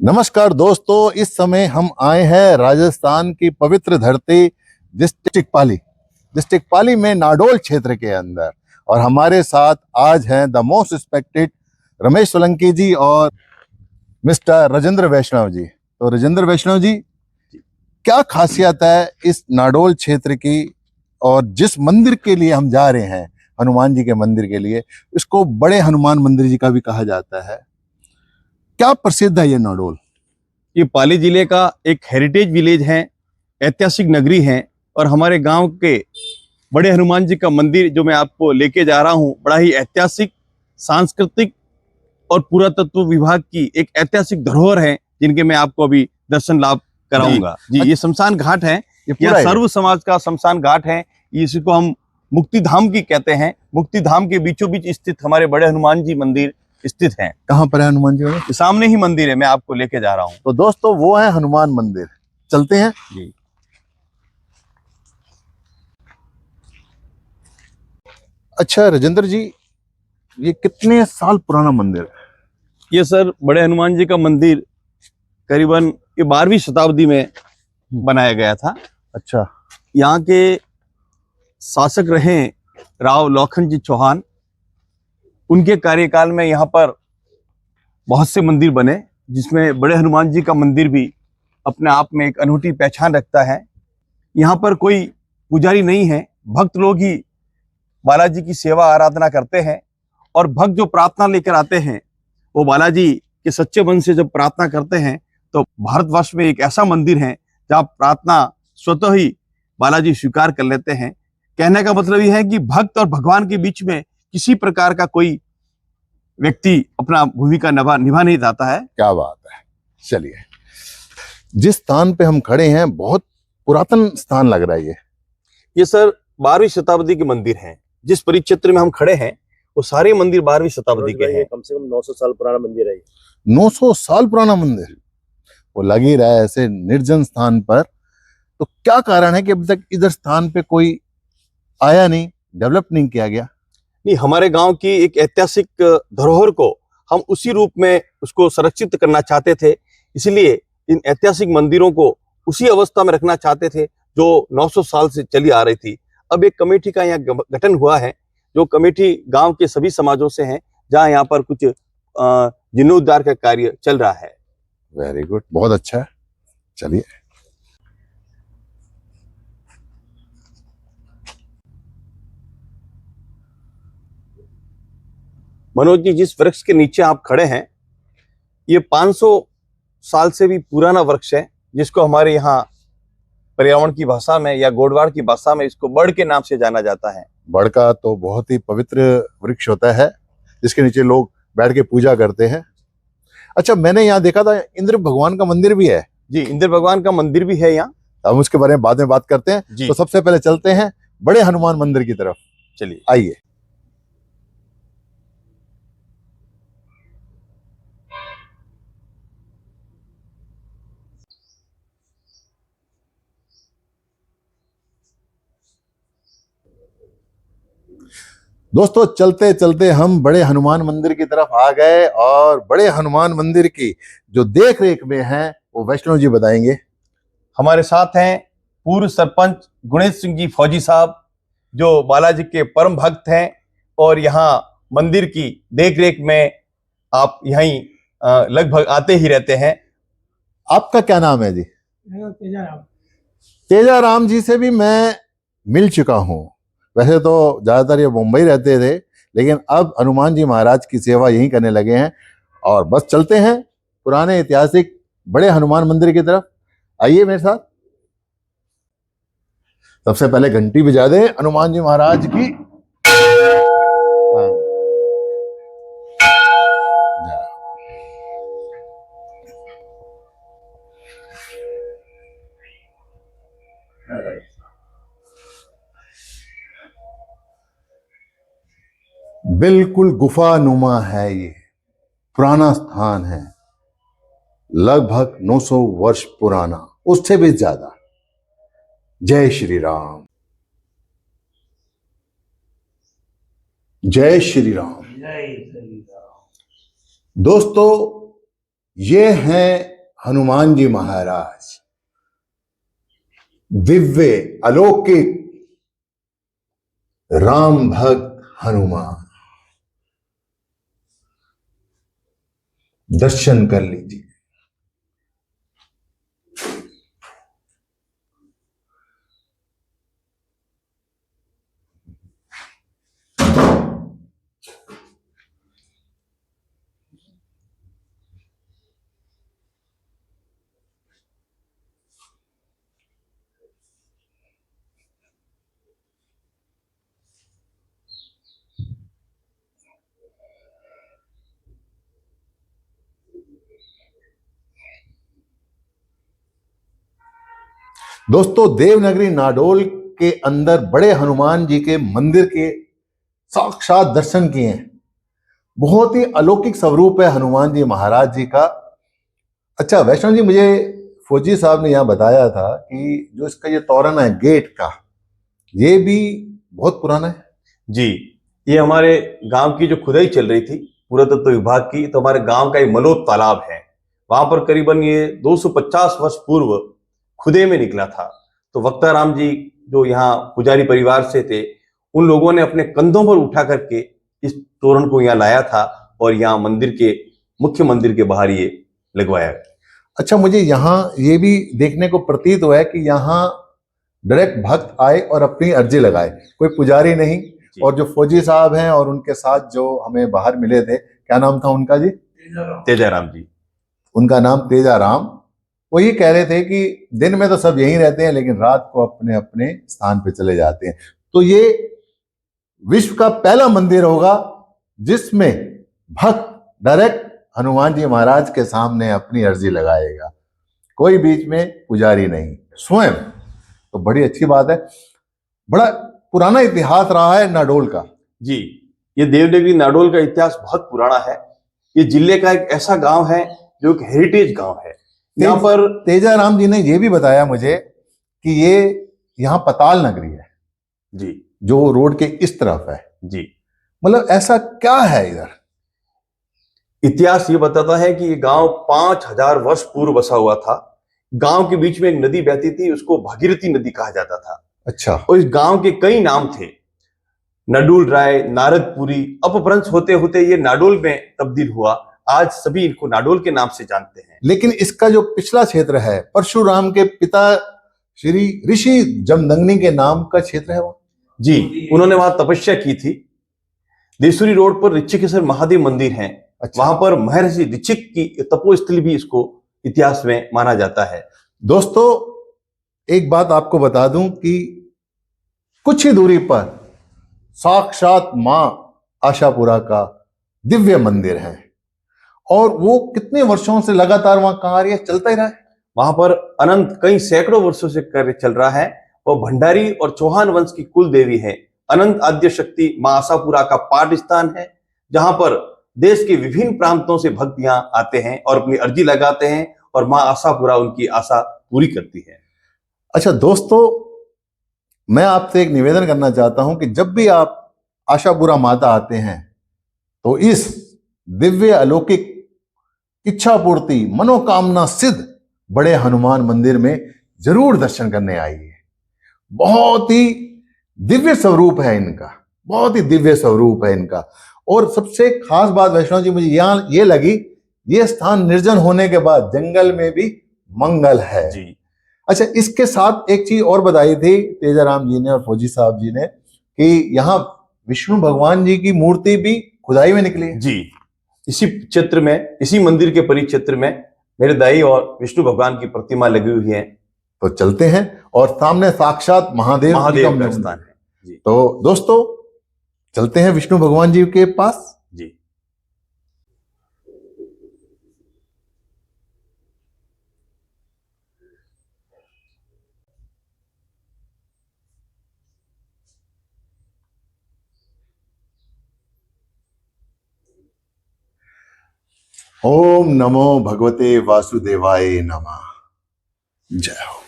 नमस्कार दोस्तों, इस समय हम आए हैं राजस्थान की पवित्र धरती डिस्ट्रिक्ट पाली में नाडोल क्षेत्र के अंदर। और हमारे साथ आज हैं the most respected Ramesh Solanki ji और मिस्टर राजेंद्र वैष्णव जी। तो राजेंद्र वैष्णव जी, क्या खासियत है इस नाडोल क्षेत्र की, और जिस मंदिर के लिए हम जा रहे हैं, हनुमान जी के मंदिर के लिए, इसको बड़े हनुमान मंदिर जी का भी कहा जाता है। क्या प्रसिद्ध है ये नाडोल? ये पाली जिले का एक हेरिटेज विलेज है, ऐतिहासिक नगरी है। और हमारे गांव के बड़े हनुमान जी का मंदिर जो मैं आपको लेके जा रहा हूं, बड़ा ही ऐतिहासिक, सांस्कृतिक और पुरातत्व विभाग की एक ऐतिहासिक धरोहर है, जिनके मैं आपको अभी दर्शन लाभ कराऊंगा। जी, ये शमशान घाट है, यह सर्व समाज का शमशान घाट है। इसको हम मुक्ति धाम की कहते हैं। मुक्ति धाम के बीचों बीच स्थित हमारे बड़े हनुमान जी मंदिर स्थित है। कहाँ पर है हनुमान जी मंदिर? सामने ही मंदिर है, मैं आपको लेके जा रहा हूँ। तो दोस्तों, वो है हनुमान मंदिर, चलते हैं जी। अच्छा राजेंद्र जी, ये कितने साल पुराना मंदिर है? ये सर बड़े हनुमान जी का मंदिर करीबन 12वीं शताब्दी में बनाया गया था। अच्छा। यहाँ के शासक रहे राव लखन जी चौहान। उनके कार्यकाल में यहाँ पर बहुत से मंदिर बने, जिसमें बड़े हनुमान जी का मंदिर भी अपने आप में एक अनूठी पहचान रखता है। यहाँ पर कोई पुजारी नहीं है, भक्त लोग ही बालाजी की सेवा आराधना करते हैं। और भक्त जो प्रार्थना लेकर आते हैं, वो बालाजी के सच्चे मन से जब प्रार्थना करते हैं, तो भारतवर्ष में एक ऐसा मंदिर है जहाँ प्रार्थना स्वतः ही बालाजी स्वीकार कर लेते हैं। कहने का मतलब यह है कि भक्त और भगवान के बीच में किसी प्रकार का कोई व्यक्ति अपना भूमिका निभा नहीं जाता है। क्या बात है। चलिए, जिस स्थान पे हम खड़े हैं, बहुत पुरातन स्थान लग रहा है। ये सर 12वीं शताब्दी के मंदिर हैं। जिस परिक्षेत्र में हम खड़े हैं, वो सारे मंदिर 12वीं शताब्दी के हैं। कम से कम 900 साल पुराना मंदिर है। 900 साल पुराना मंदिर, वो लग ही रहा है ऐसे निर्जन स्थान पर। तो क्या कारण है कि अभी तक इधर स्थान पे कोई आया नहीं, डेवलप नहीं किया गया? नहीं, हमारे गांव की एक ऐतिहासिक धरोहर को हम उसी रूप में उसको संरक्षित करना चाहते थे। इसलिए इन ऐतिहासिक मंदिरों को उसी अवस्था में रखना चाहते थे जो 900 साल से चली आ रही थी। अब एक कमेटी का यहाँ गठन हुआ है, जो कमेटी गांव के सभी समाजों से है, जहां यहाँ पर कुछ जीर्णोद्धार का कार्य चल रहा है। वेरी गुड, बहुत अच्छा है। चलिए, मनोज जी, जिस वृक्ष के नीचे आप खड़े हैं, ये 500 साल से भी पुराना वृक्ष है, जिसको हमारे यहाँ पर्यावरण की भाषा में या गोडवाड़ की भाषा में इसको बड़ के नाम से जाना जाता है। बड़ का तो बहुत ही पवित्र वृक्ष होता है, जिसके नीचे लोग बैठ के पूजा करते हैं। अच्छा, मैंने यहाँ देखा था इंद्र भगवान का मंदिर भी है। जी, इंद्र भगवान का मंदिर भी है यहाँ। हम उसके बारे में बाद में बात करते हैं। तो सबसे पहले चलते हैं बड़े हनुमान मंदिर की तरफ। चलिए, आइए। दोस्तों, चलते चलते हम बड़े हनुमान मंदिर की तरफ आ गए, और बड़े हनुमान मंदिर की जो देख रेख में है वो वैष्णव जी बताएंगे। हमारे साथ हैं पूर्व सरपंच गुणेश सिंह जी फौजी साहब, जो बालाजी के परम भक्त हैं, और यहाँ मंदिर की देख रेख में आप यहीं लगभग आते ही रहते हैं। आपका क्या नाम है जी? तेजाराम। तेजाराम जी से भी मैं मिल चुका हूँ। वैसे तो ज्यादातर ये मुंबई रहते थे, लेकिन अब हनुमान जी महाराज की सेवा यहीं करने लगे हैं। और बस चलते हैं पुराने ऐतिहासिक बड़े हनुमान मंदिर की तरफ। आइए मेरे साथ। सबसे पहले घंटी बजा दें हनुमान जी महाराज की। बिल्कुल गुफा नुमा है, ये पुराना स्थान है, लगभग 900 वर्ष पुराना, उससे भी ज्यादा। जय श्री राम, जय श्री राम। जय श्री राम। दोस्तों, ये हैं हनुमान जी महाराज, दिव्य अलौकिक राम भक्त हनुमान, दर्शन कर लीजिए। दोस्तों, देवनगरी नाडोल के अंदर बड़े हनुमान जी के मंदिर के साक्षात दर्शन किए हैं। बहुत ही अलौकिक स्वरूप है हनुमान जी महाराज जी का। अच्छा वैष्णव जी, मुझे फौजी साहब ने यहाँ बताया था कि जो इसका ये तोरण है गेट का, ये भी बहुत पुराना है। जी, ये हमारे गांव की जो खुदाई चल रही थी पुरातत्व विभाग की, तो हमारे गांव का एक मलोट तालाब है, वहां पर करीबन ये 250 वर्ष पूर्व खुदे में निकला था। तो वक्ताराम जी जो यहाँ पुजारी परिवार से थे, उन लोगों ने अपने कंधों पर उठा करके इस तोरण को यहाँ लाया था और यहाँ मुख्य मंदिर के बाहर ये लगवाया। अच्छा, मुझे यहाँ ये भी देखने को प्रतीत हुआ है कि यहाँ डायरेक्ट भक्त आए और अपनी अर्जी लगाए, कोई पुजारी नहीं। और जो फौजी साहब हैं और उनके साथ जो हमें बाहर मिले थे, क्या नाम था उनका जी? तेजाराम जी। उनका नाम तेजाराम। वो ये कह रहे थे कि दिन में तो सब यहीं रहते हैं, लेकिन रात को अपने अपने स्थान पे चले जाते हैं। तो ये विश्व का पहला मंदिर होगा जिसमें भक्त डायरेक्ट हनुमान जी महाराज के सामने अपनी अर्जी लगाएगा, कोई बीच में पुजारी नहीं, स्वयं। तो बड़ी अच्छी बात है। बड़ा पुराना इतिहास रहा है नाडोल का। जी, ये देवनगरी नाडोल का इतिहास बहुत पुराना है। ये जिले का एक ऐसा गांव है जो एक हेरिटेज गांव है। यहाँ पर तेजाराम जी ने ये भी बताया मुझे कि ये यहाँ पताल नगरी है जी, जो रोड के इस तरफ है जी। मतलब ऐसा क्या है इधर? इतिहास ये बताता है कि ये गांव 5000 वर्ष पूर्व बसा हुआ था। गांव के बीच में एक नदी बहती थी, उसको भागीरथी नदी कहा जाता था। अच्छा। और इस गांव के कई नाम थे, नडुल राय, नारदपुरी, अपभ्रंश होते होते ये नाडोल में तब्दील हुआ। आज सभी इनको नाडोल के नाम से जानते हैं। लेकिन इसका जो पिछला क्षेत्र है परशुराम के पिता श्री ऋषि जमदग्नि के नाम का क्षेत्र है वो। जी, उन्होंने वहां तपस्या की थी। देसुरी रोड पर ऋचिकेश्वर महादेव मंदिर है। अच्छा। वहां पर महर्षि ऋचिक की तपोस्थली भी इसको इतिहास में माना जाता है। दोस्तों, एक बात आपको बता दूं कि कुछ ही दूरी पर साक्षात मां आशापुरा का दिव्य मंदिर है और वो कितने वर्षों से लगातार वहां कार्य चलता ही रहा है। वहां पर अनंत कई सैकड़ों वर्षों से कार्य चल रहा है। वो भंडारी और चौहान वंश की कुल देवी है। अनंत आद्य शक्ति मां आशापुरा का पाठ स्थान है, जहां पर देश के विभिन्न प्रांतों से भक्त यहाँ आते हैं और अपनी अर्जी लगाते हैं और मां आशापुरा उनकी आशा पूरी करती है। अच्छा दोस्तों, मैं आपसे एक निवेदन करना चाहता हूं कि जब भी आप आशापुरा माता आते हैं तो इस दिव्य अलौकिक इच्छा पूर्ति मनोकामना सिद्ध बड़े हनुमान मंदिर में जरूर दर्शन करने आइए। बहुत ही दिव्य स्वरूप है इनका, बहुत ही दिव्य स्वरूप है इनका। और सबसे खास बात वैष्णव जी मुझे यहाँ ये लगी, ये स्थान निर्जन होने के बाद जंगल में भी मंगल है जी। अच्छा, इसके साथ एक चीज और बताई थी तेजाराम जी ने और फौजी साहब जी ने कि यहाँ विष्णु भगवान जी की मूर्ति भी खुदाई में निकली है। जी, इसी क्षेत्र में, इसी मंदिर के परिक्षेत्र में मेरे दाई और विष्णु भगवान की प्रतिमा लगी हुई है। तो चलते हैं और सामने साक्षात महादेव का स्थान है। जी। तो दोस्तों चलते हैं विष्णु भगवान जी के पास। जी। ओम नमो भगवते वासुदेवाय नमः। जय हो।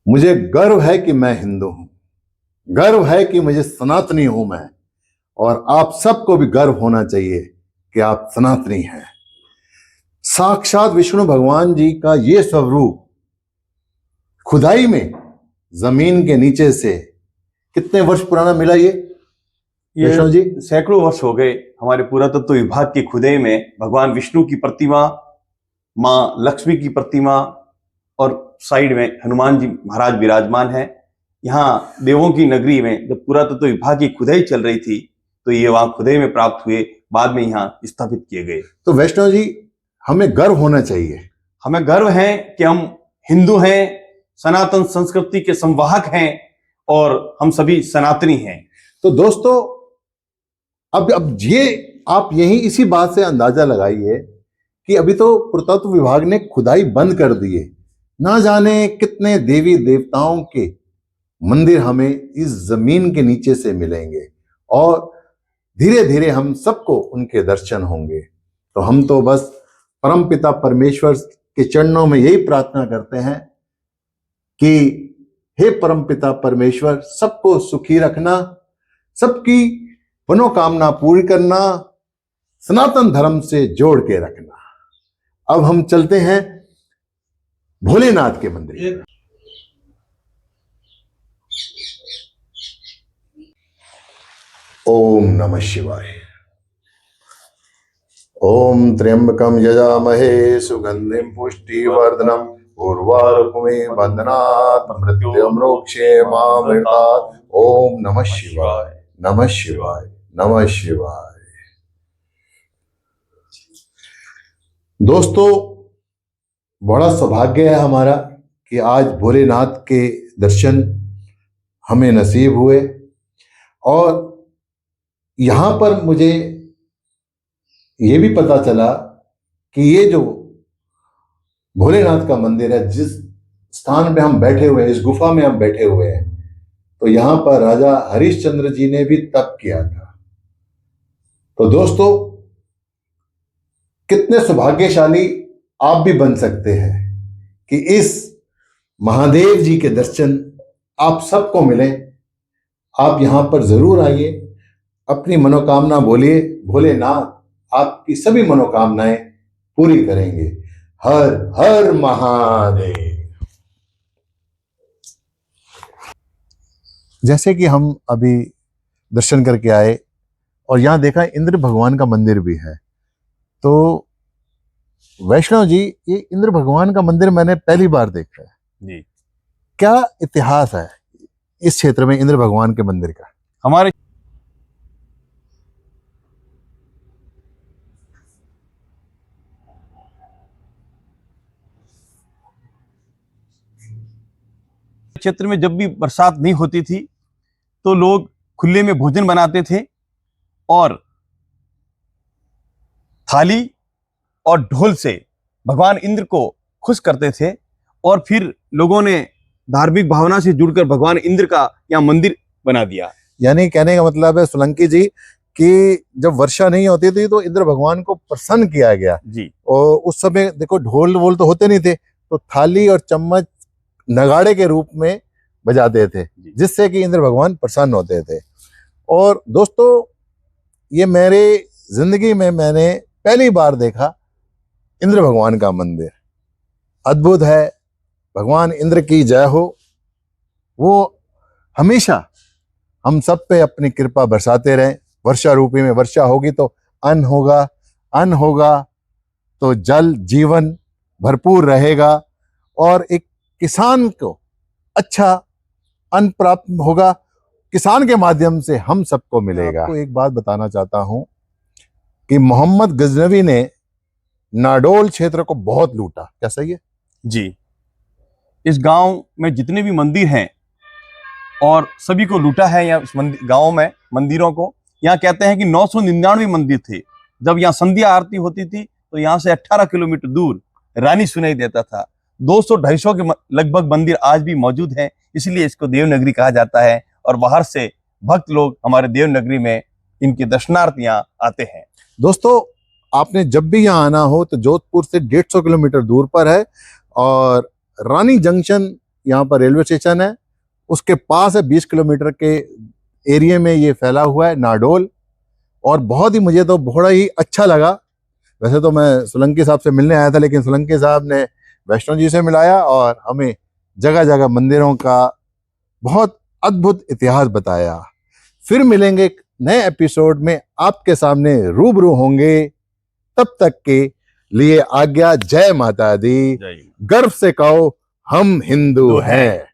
मुझे गर्व है कि मैं हिंदू हूं, गर्व है कि मुझे सनातनी हूं मैं, और आप सबको भी गर्व होना चाहिए कि आप सनातनी हैं। साक्षात विष्णु भगवान जी का ये स्वरूप खुदाई में जमीन के नीचे से कितने वर्ष पुराना मिला ये ये वैष्णव जी? सैकड़ों वर्ष हो गए हमारे पुरातत्व विभाग के खुदाई में भगवान विष्णु की प्रतिमा, माँ लक्ष्मी की प्रतिमा और साइड में हनुमान जी महाराज विराजमान है। यहाँ देवों की नगरी में जब पुरातत्व विभाग की खुदाई चल रही थी तो ये वहां खुदाई में प्राप्त हुए, बाद में यहाँ स्थापित किए गए। तो वैष्णव जी, हमें गर्व होना चाहिए। हमें गर्व है कि हम हिंदू हैं, सनातन संस्कृति के संवाहक हैं और हम सभी सनातनी हैं। तो दोस्तों, अब ये आप यही इसी बात से अंदाजा लगाइए कि अभी तो पुरातत्व विभाग ने खुदाई बंद कर दी है। ना जाने कितने देवी देवताओं के मंदिर हमें इस जमीन के नीचे से मिलेंगे और धीरे धीरे हम सबको उनके दर्शन होंगे। तो हम तो बस परमपिता परमेश्वर के चरणों में यही प्रार्थना करते हैं कि हे परमपिता परमेश्वर, सबको सुखी रखना, सबकी मनोकामना पूरी करना, सनातन धर्म से जोड़ के रखना। अब हम चलते हैं भोलेनाथ के मंदिर। ओम नमः शिवाय। ओम त्र्यंबकम यजामहे सुगंधिम पुष्टिवर्धनम उर्वारुकमेव बंधनात् मृत्युमोक्षेमामृतात्। ओम नमः शिवाय, नमः शिवाय, नमः शिवाय। दोस्तों, बड़ा सौभाग्य है हमारा कि आज भोलेनाथ के दर्शन हमें नसीब हुए और यहाँ पर मुझे ये भी पता चला कि ये जो भोलेनाथ का मंदिर है, जिस स्थान पे हम बैठे हुए हैं, इस गुफा में हम बैठे हुए हैं, तो यहाँ पर राजा हरिश्चंद्र जी ने भी तप किया था। तो दोस्तों, कितने सौभाग्यशाली आप भी बन सकते हैं कि इस महादेव जी के दर्शन आप सबको मिले। आप यहाँ पर जरूर आइए, अपनी मनोकामना बोलिए, भोलेनाथ आपकी सभी मनोकामनाएं पूरी करेंगे। हर हर महादेव। जैसे कि हम अभी दर्शन करके आए और यहाँ देखा इंद्र भगवान का मंदिर भी है। तो वैष्णव जी, ये इंद्र भगवान का मंदिर मैंने पहली बार देखा है जी। क्या इतिहास है इस क्षेत्र में इंद्र भगवान के मंदिर का? हमारे क्षेत्र में जब भी बरसात नहीं होती थी तो लोग खुले में भोजन बनाते थे और थाली और ढोल से भगवान इंद्र को खुश करते थे और फिर लोगों ने धार्मिक भावना से जुड़कर भगवान इंद्र का यहाँ मंदिर बना दिया। यानी कहने का मतलब है सोलंकी जी कि जब वर्षा नहीं होती थी तो इंद्र भगवान को प्रसन्न किया गया जी। और उस समय देखो ढोल वोल तो होते नहीं थे, तो थाली और चम्मच नगाड़े के रूप में बजाते थे, जिससे कि इंद्र भगवान प्रसन्न होते थे। और दोस्तों, ये मेरे जिंदगी में मैंने पहली बार देखा इंद्र भगवान का मंदिर। अद्भुत है। भगवान इंद्र की जय हो। वो हमेशा हम सब पे अपनी कृपा बरसाते रहें। वर्षा रूपी में वर्षा होगी तो अन्न होगा, अन्न होगा तो जल जीवन भरपूर रहेगा और एक किसान को अच्छा अन्न प्राप्त होगा। किसान के माध्यम से हम सबको मिलेगा। आपको एक बात बताना चाहता हूं कि मोहम्मद गजनवी ने नाडोल क्षेत्र को बहुत लूटा, क्या सही है? जी। इस गांव में जितने भी मंदिर हैं और सभी को लूटा है। यहाँ इस गांव में मंदिरों को, यहाँ कहते हैं कि 999 मंदिर थे। जब यहाँ संध्या आरती होती थी तो यहाँ से 18 किलोमीटर दूर रानी सुनाई देता था। 200-250 के लगभग मंदिर आज भी मौजूद हैं, इसलिए इसको देवनगरी कहा जाता है और बाहर से भक्त लोग हमारे देवनगरी में इनके दर्शनार्थ यहाँ आते हैं। दोस्तों, आपने जब भी यहाँ आना हो तो जोधपुर से 150 किलोमीटर दूर पर है और रानी जंक्शन यहाँ पर रेलवे स्टेशन है, उसके पास है 20 किलोमीटर के एरिया में ये फैला हुआ है नाडोल। और बहुत ही मुझे तो बड़ा ही अच्छा लगा वैसे तो मैं सोलंकी साहब से मिलने आया था, लेकिन सोलंकी साहब ने वैष्णो जी से मिलाया और हमें जगह जगह मंदिरों का बहुत अद्भुत इतिहास बताया। फिर मिलेंगे एक नए एपिसोड में, आपके सामने रूबरू होंगे। तब तक के लिए आज्ञा। जय माता दी। जय गर्व से कहो हम हिंदू हैं।